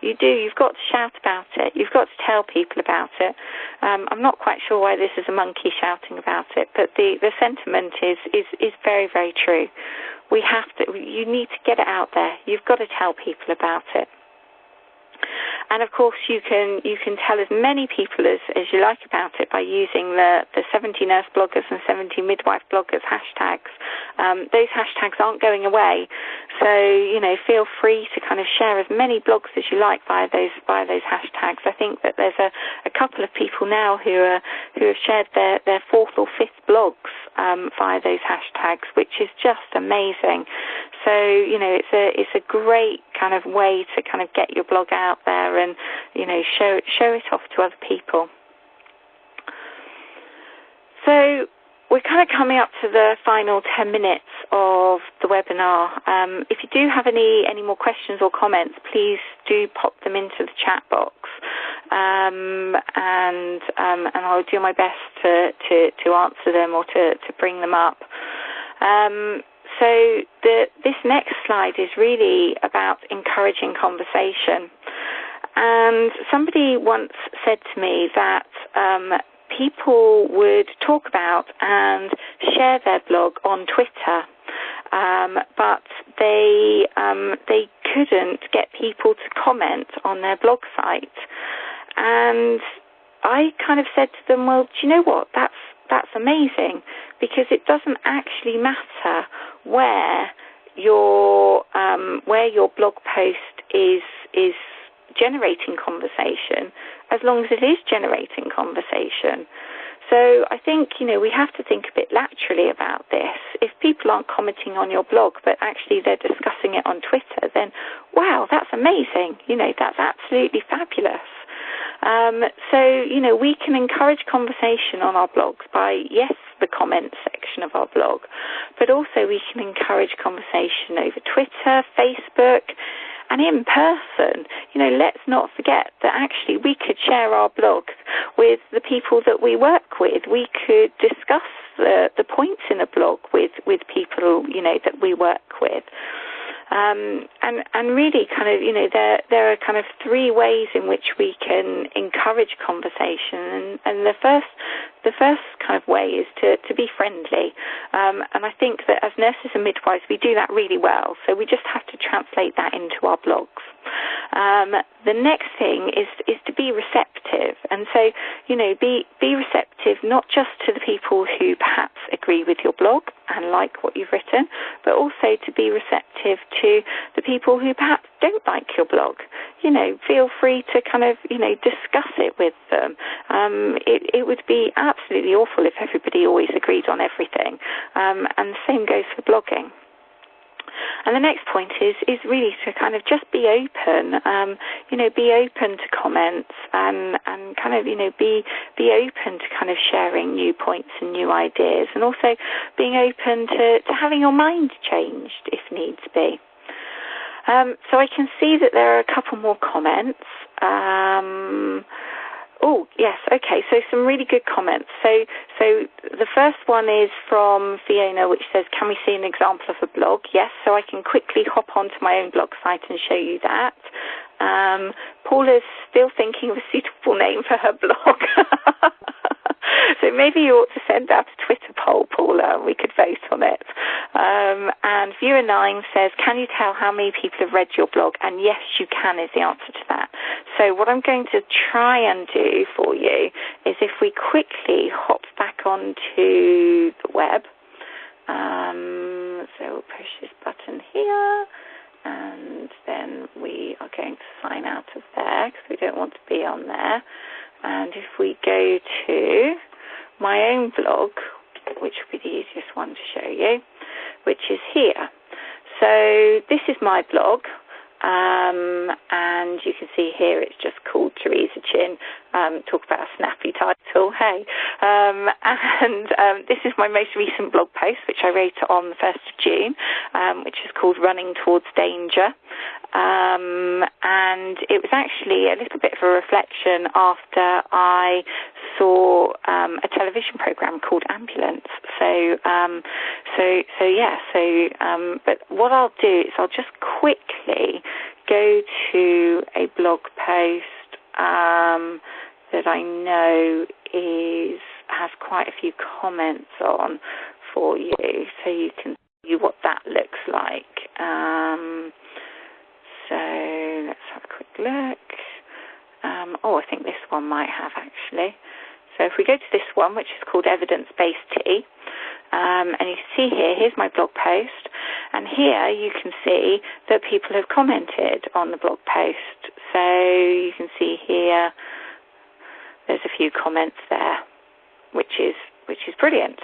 You've got to shout about it. You've got to tell people about it. I'm not quite sure why this is a monkey shouting about it, but the sentiment is very, very true. You need to get it out there. You've got to tell people about it. And of course, you can tell as many people as you like about it by using the 70 nurse bloggers and 70 midwife bloggers hashtags. Those hashtags aren't going away, so feel free to kind of share as many blogs as you like via those hashtags. I think that there's a couple of people now who have shared their fourth or fifth blogs via those hashtags, which is just amazing. So it's a great kind of way to kind of get your blog out there and show it off to other people. So we're kind of coming up to the final 10 minutes of the webinar. If you do have any more questions or comments, please do pop them into the chat box, and I'll do my best to answer them or to bring them up. So this next slide is really about encouraging conversation. And somebody once said to me that people would talk about and share their blog on Twitter, but they couldn't get people to comment on their blog site. And I kind of said to them, well, do you know what? That's amazing, because it doesn't actually matter where your blog post is generating conversation, as long as it is generating conversation. So I think, we have to think a bit laterally about this. If people aren't commenting on your blog, but actually they're discussing it on Twitter, then wow, that's amazing. That's absolutely fabulous. So, we can encourage conversation on our blogs by, yes, the comments section of our blog, but also we can encourage conversation over Twitter, Facebook, and in person. Let's not forget that actually we could share our blogs with the people that we work with. We could discuss the points in a blog with people, that we work with. And really kind of, there are kind of three ways in which we can encourage conversation. And the first kind of way is to be friendly. And I think that as nurses and midwives, we do that really well. So we just have to translate that into our blogs. The next thing is to be receptive. And so, be receptive not just to the people who perhaps agree with your blog and like what you've written, but also to be receptive to the people who perhaps don't like your blog. Feel free to kind of, discuss it with them. It would be absolutely awful if everybody always agreed on everything. And the same goes for blogging. And the next point is really to kind of just be open, be open to comments and kind of, be open to kind of sharing new points and new ideas, and also being open to having your mind changed if needs be. So I can see that there are a couple more comments. Oh, yes, okay, so some really good comments. So the first one is from Fiona, which says, can we see an example of a blog? Yes, so I can quickly hop onto my own blog site and show you that. Paula's still thinking of a suitable name for her blog. So maybe you ought to send out a Twitter poll, Paula, and we could vote on it. And Viewer 9 says, can you tell how many people have read your blog? And yes, you can is the answer to that. So what I'm going to try and do for you is if we quickly hop back onto the web. So we'll push this button here, and then we are going to sign out of there because we don't want to be on there. And if we go to my own blog, which will be the easiest one to show you, which is here. So this is my blog, and you can see here it's just called Teresa Chin. Talk about a snappy title, hey. And this is my most recent blog post, which I wrote on the 1st of June, which is called Running Towards Danger. And it was actually a little bit of a reflection after I saw a television program called Ambulance. But what I'll do is I'll just quickly go to a blog post that I know has quite a few comments on for you, so you can see what that looks like. So let's have a quick look. I think this one might have actually. So if we go to this one, which is called Evidence-Based Tea, and you see here's my blog post, and here you can see that people have commented on the blog post. So you can see here there's a few comments there, which is brilliant.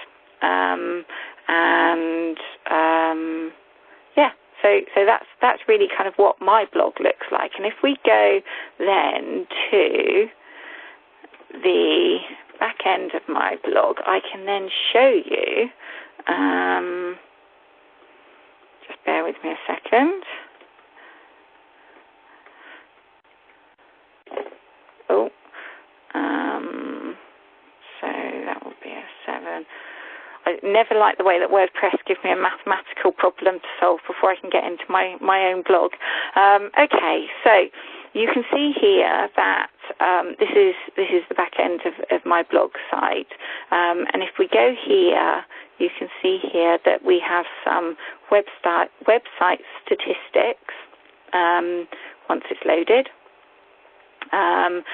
So that's really kind of what my blog looks like. And if we go then to the back end of my blog, I can then show you, just bear with me a second. So that will be a 7. I never like the way that WordPress gives me a mathematical problem to solve before I can get into my own blog. Okay, so you can see here that this is the back end of my blog site. And if we go here, you can see here that we have some website statistics once it's loaded. And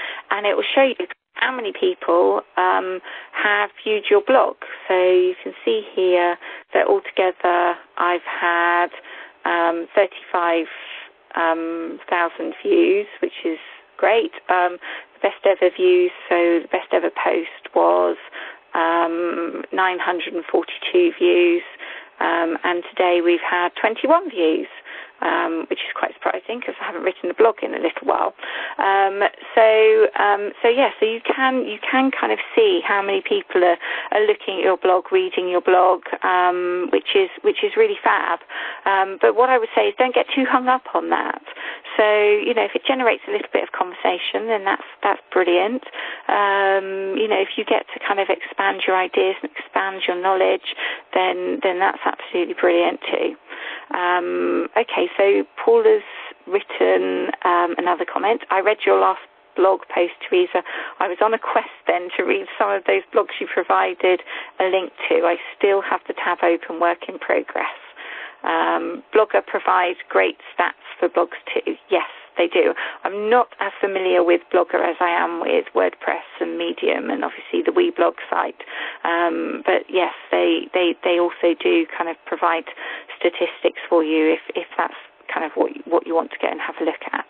it will show you how many people have viewed your blog. So you can see here that altogether I've had 35,000 views, which is great. The best ever views, so the best ever post was 942 views, and today we've had 21 views. which is quite surprising because I haven't written a blog in a little while. So you can kind of see how many people are looking at your blog, reading your blog, which is really fab. But what I would say is don't get too hung up on that. So, you know, if it generates a little bit of conversation, then that's brilliant. You know, if you get to kind of expand your ideas and expand your knowledge, then that's absolutely brilliant too. Okay, so Paula's written another comment. I read your last blog post, Teresa. I was on a quest then to read some of those blogs you provided a link to. I still have the tab open, work in progress. Blogger provides great stats for blogs too. Yes, they do. I'm not as familiar with Blogger as I am with WordPress and Medium and obviously the WeBlog site. But yes, they also do kind of provide statistics for you if that's kind of what you want to go and have a look at.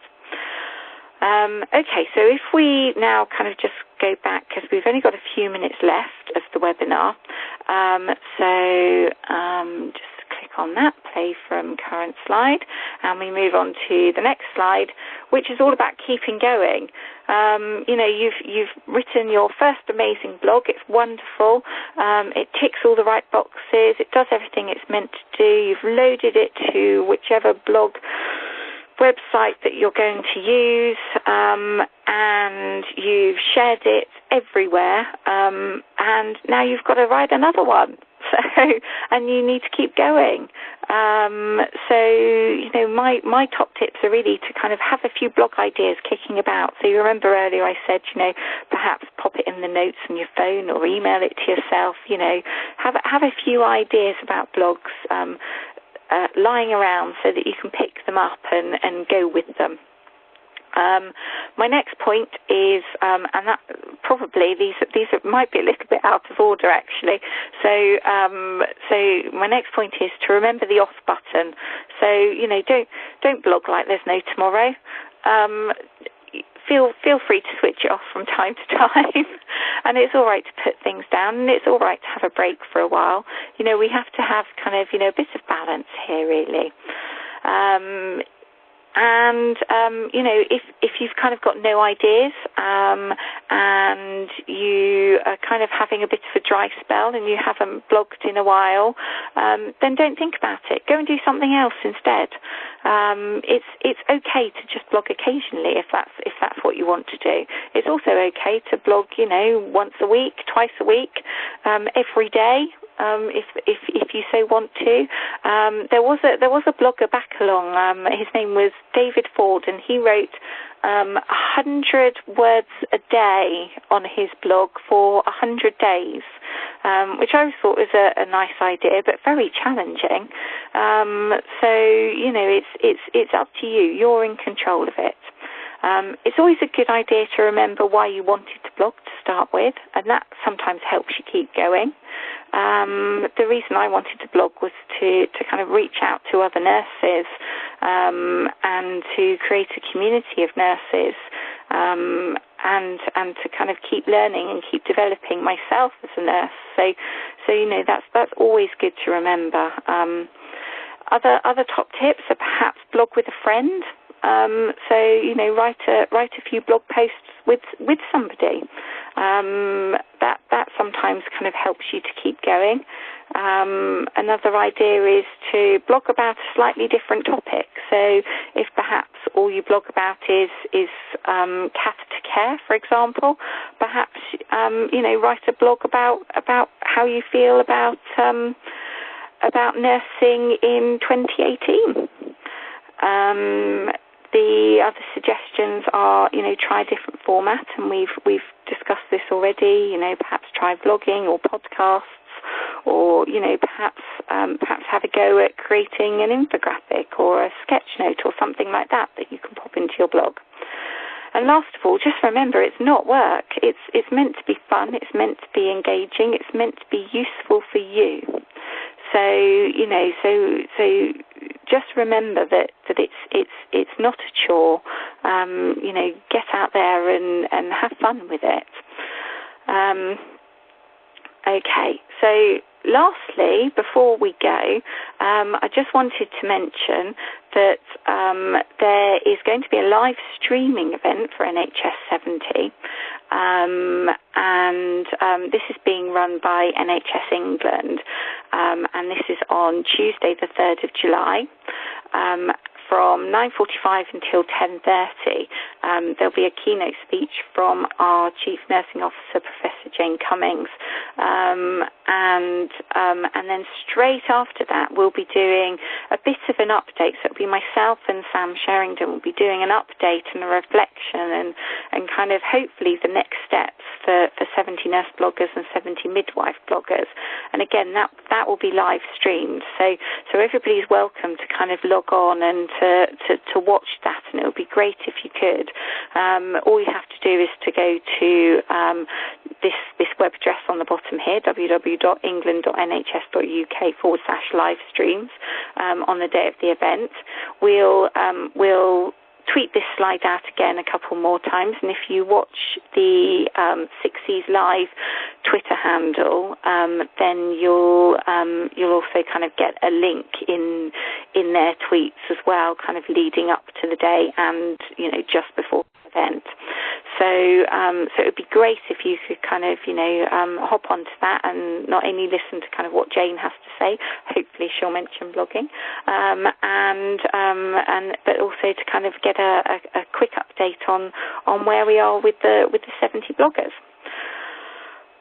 Okay, so if we now kind of just go back, because we've only got a few minutes left of the webinar, just click on that, play from current slide, and we move on to the next slide, which is all about keeping going. You know, you've written your first amazing blog. It's wonderful. It ticks all the right boxes. It does everything it's meant to do. You've loaded it to whichever blog website that you're going to use, and you've shared it everywhere, and now you've got to write another one. So, and you need to keep going. So, you know, my top tips are really to kind of have a few blog ideas kicking about. So you remember earlier I said, you know, perhaps pop it in the notes on your phone or email it to yourself. You know, have a few ideas about blogs lying around so that you can pick them up and go with them. My next point is, and that probably these might be a little bit out of order actually. So my next point is to remember the off button. So, you know, don't blog like there's no tomorrow. Feel free to switch it off from time to time, and it's all right to put things down, and it's all right to have a break for a while. You know, we have to have kind of, you know, a bit of balance here, really. You know, if you've kind of got no ideas, and you are kind of having a bit of a dry spell and you haven't blogged in a while, then don't think about it. Go and do something else instead. It's okay to just blog occasionally if that's what you want to do. It's also okay to blog, you know, once a week, twice a week, every day. If you so want to. There was a blogger back along. His name was David Ford, and he wrote 100 words a day on his blog for 100 days, which I thought was a nice idea, but very challenging. So, you know, it's up to you. You're in control of it. It's always a good idea to remember why you wanted to blog to start with, and that sometimes helps you keep going. The reason I wanted to blog was to kind of reach out to other nurses, and to create a community of nurses, and to kind of keep learning and keep developing myself as a nurse. So you know, that's always good to remember. Other top tips are perhaps blog with a friend. So, you know, write a few blog posts with somebody. That sometimes kind of helps you to keep going. Another idea is to blog about a slightly different topic. So if perhaps all you blog about is catheter care, for example, perhaps you know, write a blog about how you feel about nursing in 2018. The other suggestions are, you know, try a different format, and we've discussed this already. You know, perhaps try vlogging or podcasts, or, you know, perhaps have a go at creating an infographic or a sketch note or something like that you can pop into your blog. And last of all, just remember, it's not work. It's meant to be fun. It's meant to be engaging. It's meant to be useful for you. So, you know, so just remember that it's not a chore. You know, get out there and have fun with it. Okay, so lastly, before we go, I just wanted to mention that there is going to be a live streaming event for NHS 70, and this is being run by NHS England, and this is on Tuesday the 3rd of July. From 9:45 until 10:30, there'll be a keynote speech from our Chief Nursing Officer, Professor Jane Cummings, and then straight after that, we'll be doing a bit of an update. So it'll be myself and Sam Sherrington will be doing an update and a reflection, and kind of hopefully the next steps for 70 nurse bloggers and 70 midwife bloggers. And again, that will be live streamed. So everybody's welcome to kind of log on and to watch that, and it would be great if you could. All you have to do is to go to this web address on the bottom here, www.england.nhs.uk/live streams on the day of the event. We'll tweet this slide out again a couple more times, and if you watch the 6E's Live Twitter handle, then you'll also kind of get a link in their tweets as well, kind of leading up to the day and just before the event. So it would be great if you could kind of hop onto that and not only listen to kind of what Jane has to say. Hopefully she'll mention blogging, but also to kind of get a quick update on where we are with the 70 bloggers.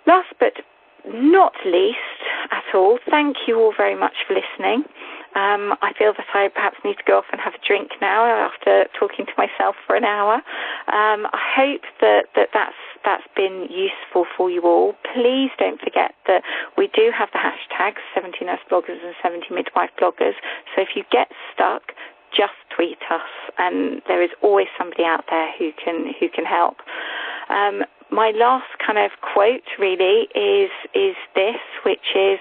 Last but not least at all, thank you all very much for listening. I feel that I perhaps need to go off and have a drink now after talking to myself for an hour. I hope that's been useful for you all. Please don't forget that we do have the hashtags 70 nurse bloggers and 70 midwife bloggers. So if you get stuck, just tweet us, and there is always somebody out there who can help. My last kind of quote really is this, which is,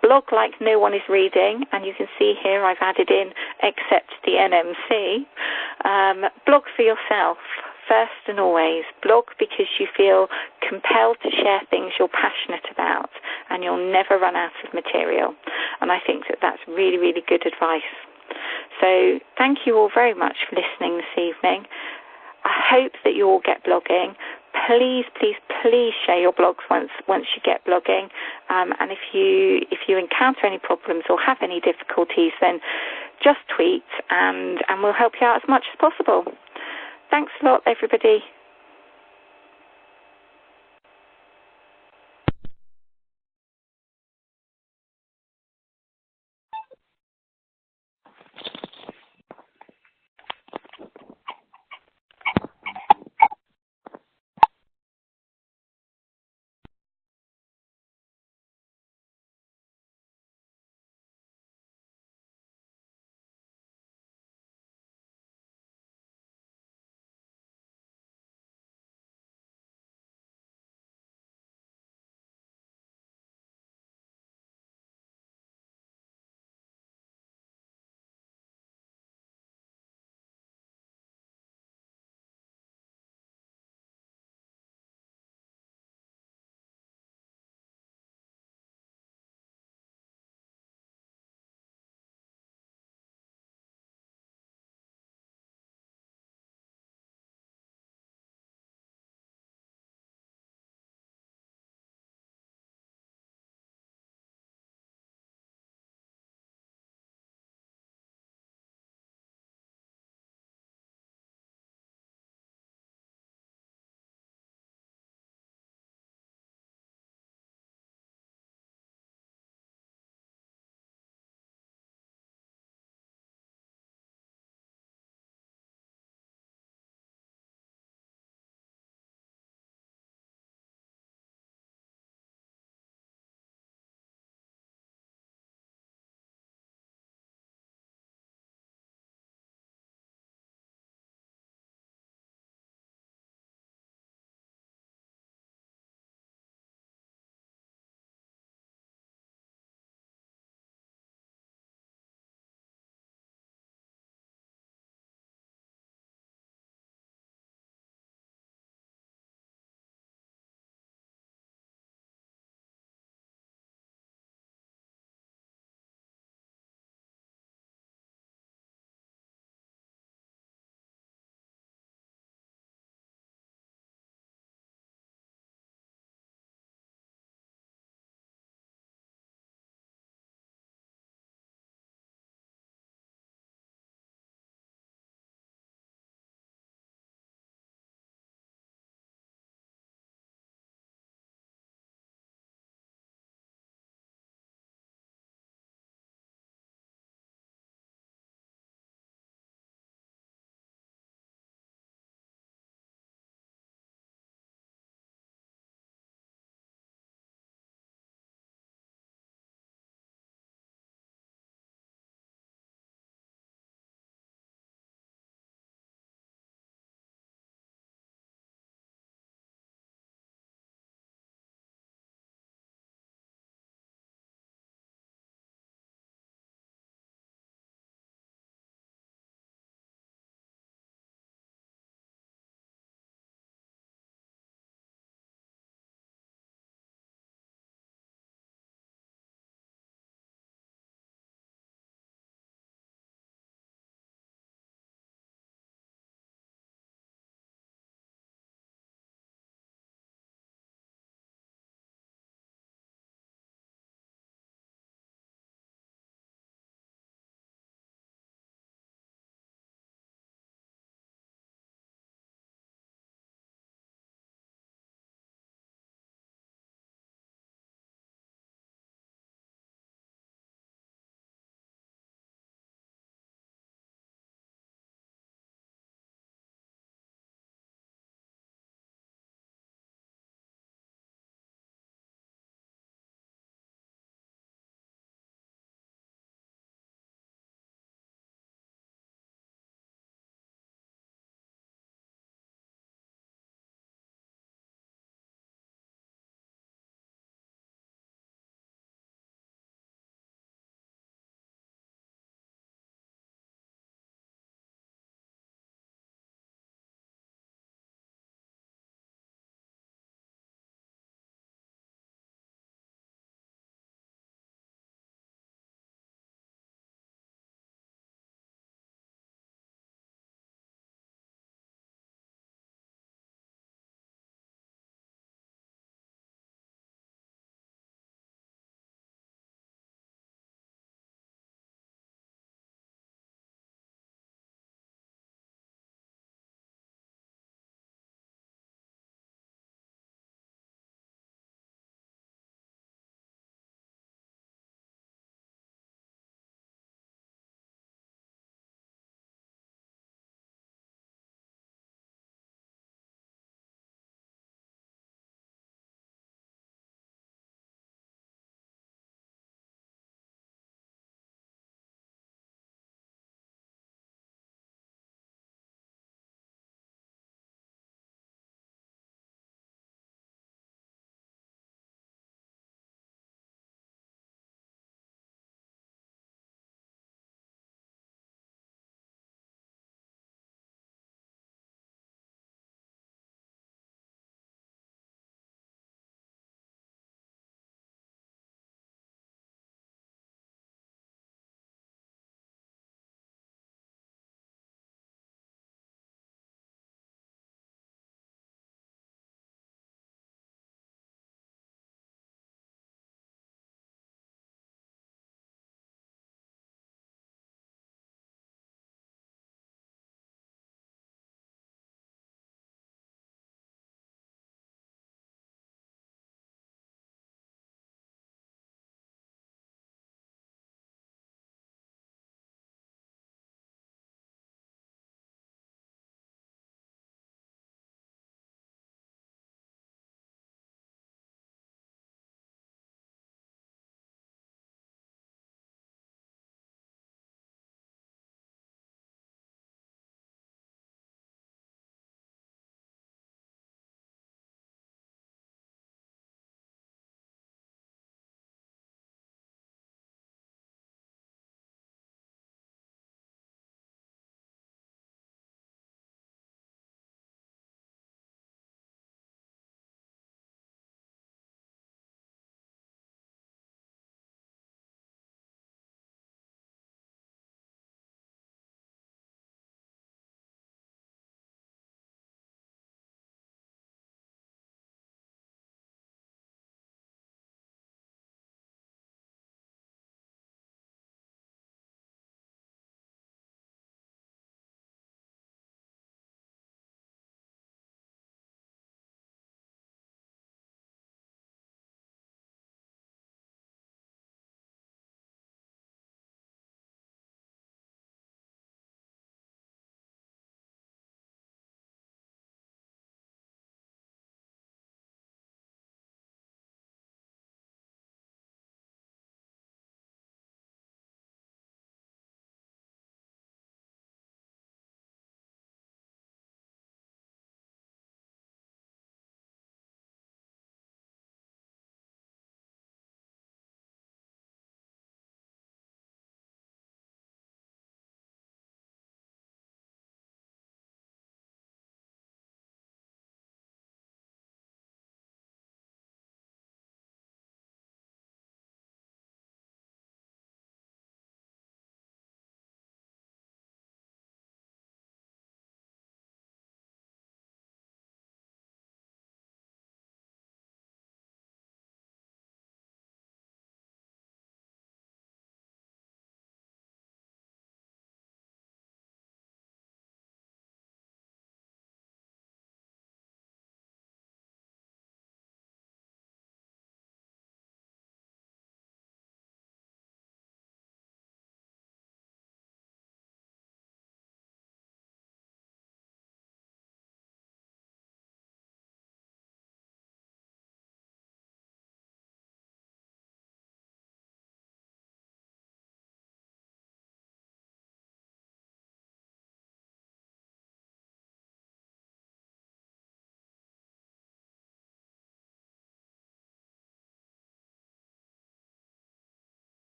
blog like no one is reading, and you can see here I've added in except the NMC. Blog for yourself, first and always. Blog because you feel compelled to share things you're passionate about, and you'll never run out of material. And I think that's really, really good advice. So thank you all very much for listening this evening. I hope that you all get blogging. Please, please, please share your blogs once you get blogging. And if you encounter any problems or have any difficulties, then just tweet and we'll help you out as much as possible. Thanks a lot, everybody.